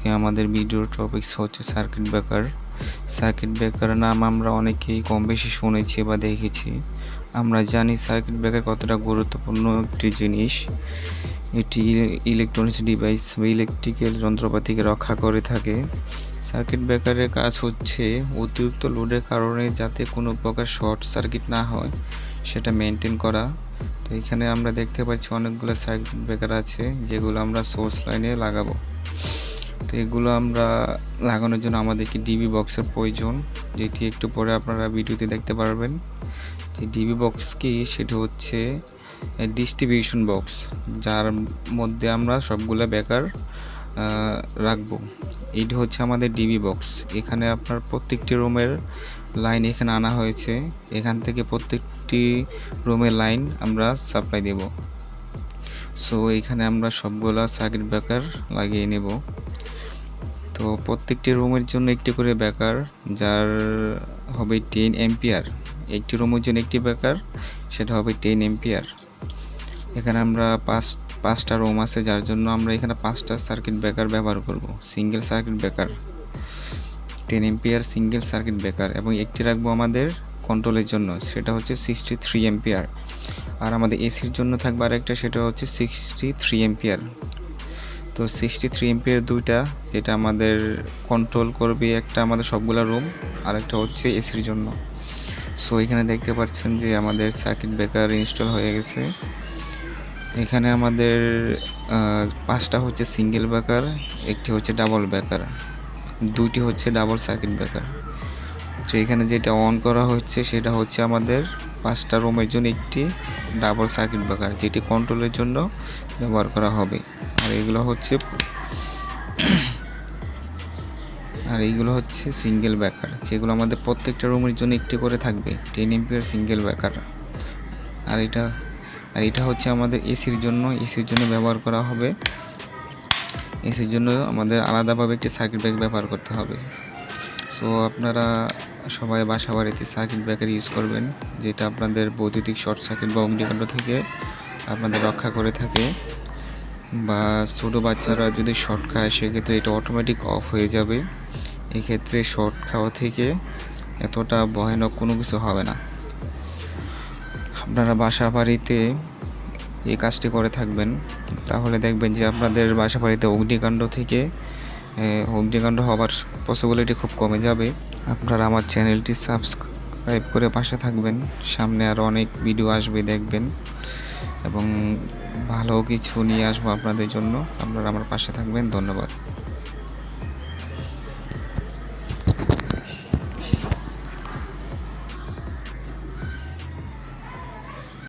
আজকে আমাদের ভিডিওর টপিকস হচ্ছে সার্কিট ব্রেকার। সার্কিট ব্রেকার নাম আমরা অনেকেই কম বেশি শুনেছি বা দেখেছি। আমরা জানি সার্কিট ব্রেকার কতটা গুরুত্বপূর্ণ একটি জিনিস। এটি ইলেকট্রনিক্স ডিভাইস বা ইলেকট্রিক্যাল যন্ত্রপাতিকে রক্ষা করে থাকে। সার্কিট ব্রেকারের কাজ হচ্ছে অতিরিক্ত লোডের কারণে যাতে কোনো প্রকার শর্ট সার্কিট না হয় সেটা মেনটেন করা। তো এখানে আমরা দেখতে পাচ্ছি অনেকগুলো সার্কিট ব্রেকার আছে যেগুলো আমরা সোর্স লাইনে লাগাবো। তো এগুলো আমরা লাগানোর জন্য আমাদেরকে ডিবি বক্সের প্রয়োজন, যেটি একটু পরে আপনারা ভিডিওতে দেখতে পারবেন। যে ডিবি বক্স কি, সেটা হচ্ছে ডিস্ট্রিবিউশন বক্স, যার মধ্যে আমরা সবগুলো ব্রেকার রাখবো। এইটি হচ্ছে আমাদের ডিবি বক্স। এখানে আপনার প্রত্যেকটি রুমের লাইন এখানে আনা হয়েছে। এখান থেকে প্রত্যেকটি রুমের লাইন আমরা সাপ্লাই দেব। সো এখানে আমরা সবগুলা সার্কিট ব্রেকার লাগিয়ে নেব। তো প্রত্যেকটি রুমের জন্য একটি করে ব্রেকার, যার হবে 10 এম্পিয়ার। একটি রুমের জন্য একটি ব্রেকার, সেটা হবে 10 এম্পিয়ার। এখানে আমরা পাঁচটা রুম আছে, যার জন্য আমরা এখানে 5টা সার্কিট ব্রেকার ব্যবহার করব। Single circuit breaker 10 ampere single circuit breaker, এবং একটি রাখবো আমাদের কন্ট্রোলের জন্য, সেটা হচ্ছে 63 এম্পিয়ার। আর আমাদের এসির জন্য থাকবে আরেকটা, সেটা হচ্ছে 63 এম্পিয়ার। তো 63 এম্পিয়ার দুইটা, যেটা আমাদের কন্ট্রোল করবে একটা আমাদের সবগুলা রুম, আর একটা হচ্ছে এসির জন্য। সো এখানে দেখতে পাচ্ছেন যে আমাদের সার্কিট ব্রেকার ইনস্টল হয়ে গেছে। এখানে আমাদের 5টা হচ্ছে সিঙ্গেল ব্রেকার, একটি হচ্ছে ডাবল ব্রেকার, দুইটি হচ্ছে ডাবল সার্কিট ব্রেকার। তো এখানে যেটা অন করা হচ্ছে সেটা হচ্ছে আমাদের 5টা রুমের জন্য একটি ডাবল সার্কিট ব্রেকার, যেটি কন্ট্রোলের জন্য ব্যবহার করা হবে। আর এইগুলো হচ্ছে সিঙ্গেল ব্রেকার, যেগুলো আমাদের প্রত্যেকটা রুমের জন্য একটি করে থাকবে 10 এম্পিয়ার সিঙ্গেল ব্রেকার। আর এটা হচ্ছে আমাদের এসির জন্য ব্যবহার করা হবে। এসির জন্য আমাদের আলাদাভাবে একটি সার্কিট ব্রেকার ব্যবহার করতে হবে। সো আপনারা সবাই বাসা বাড়িতে সার্কিট ব্রেকার ইউজ করবেন, যেটা আপনাদের বৈদ্যুতিক শর্ট সার্কিট বা অগ্নিকাণ্ড থেকে আপনাদের রক্ষা করে থাকে। বা ছোটো বাচ্চারা যদি শর্ট খায়, সেক্ষেত্রে এটা অটোমেটিক অফ হয়ে যাবে। এক্ষেত্রে শর্ট খাওয়া থেকে এতটা ভয়ানক কোনো কিছু হবে না। আপনারা বাসা বাড়িতে এই কাজটি করে থাকবেন, তাহলে দেখবেন যে আপনাদের বাসা বাড়িতে অগ্নিকাণ্ড হওয়ার পসিবিলিটি খুব কমে যাবে। আপনারা আমার চ্যানেলটি সাবস্ক্রাইব করে পাশে থাকবেন। সামনে আরও অনেক ভিডিও আসবে, দেখবেন, এবং ভালো কিছু নিয়ে আসবো আপনাদের জন্য। আপনারা আমার পাশে থাকবেন। ধন্যবাদ।